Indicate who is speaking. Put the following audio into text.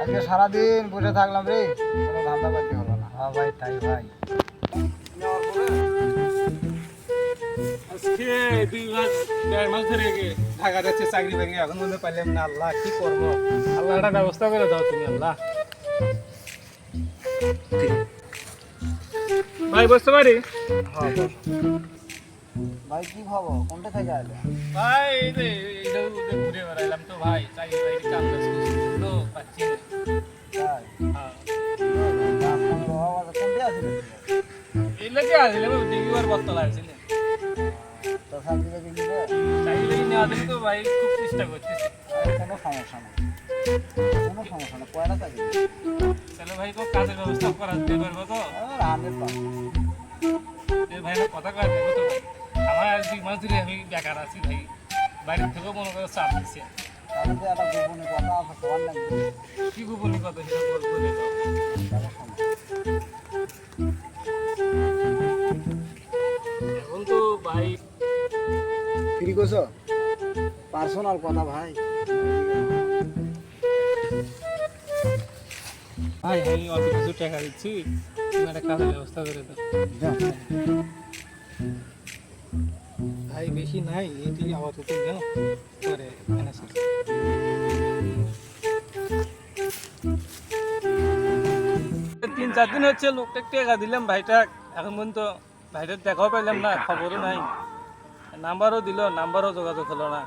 Speaker 1: আজকে সারাদিন বসে থাকলাম রে, কোনো ধান্দা পাতি হলো না।
Speaker 2: হ্যাঁ ভাই, তাই ভাই। আজকে 2 মাস ধরে ঢাকা যাচ্ছে চাকরি ভেঙে, এখন মনে পাইলাম না। আল্লাহ কি করবো, আল্লাহ একটা ব্যবস্থা করে দাও তুমি। আল্লাহ ভাই বুঝতে পারি।
Speaker 1: হ্যাঁ বল। ভাই কি খবর, কোনটা থেকে আসলে?
Speaker 2: ভাই এই যে এটা ওদের ঘুরে বেড়াইলাম তো ভাই, চাকরি বাকরি কাম কাজ তো পাচ্ছি না।
Speaker 1: তাই?
Speaker 2: হ্যাঁ,
Speaker 1: আপনার বাবা কোনটা আসলে?
Speaker 2: এই লাগে আসলাম, দেখিবার বর্তলা আসলে
Speaker 1: তো চাকরি বাকরি নিবে?
Speaker 2: চাকরি বাকরি নেওয়ার জন্য তো ভাই খুব চেষ্টা করতেছি।
Speaker 1: কোনো সমস্যা নেই, কোনো সমস্যা নেই, কয়টা চাকরি?
Speaker 2: তাহলে ভাই তো কাজের ব্যবস্থা করা দিতে পারবো তো?
Speaker 1: রানের পাস।
Speaker 2: ভাই আমার কথা কয়ে দেবো তো ভাই। আমার আর 2 মাস ধরে আমি বেকার আছি ভাই, বাড়ির থেকেও মনে করো চাপ দিচ্ছে।
Speaker 1: তাহলে তো একটা গোপনে কথা আছে, সবার লাগবে।
Speaker 2: কি গোপনী কথা সেটা বলে দাও। এখন তো ভাই
Speaker 1: ফ্রি করছো? পার্সোনাল কথা ভাই।
Speaker 2: ভাই আমি অত কিছু টাকা দিচ্ছি, তুমি একটা কাজের ব্যবস্থা করে দাও। ভাই বেশি নাই, এটি আপাতত নাও, পরে ম্যানেজ করছি। 3-4 দিন হচ্ছে লোকটা টাকা দিলাম ভাইটা, এখন পর্যন্ত ভাইটার দেখাও পাইলাম না, খবরও নাই। নাম্বারও দিল, নাম্বারও যোগাযোগ হলো না।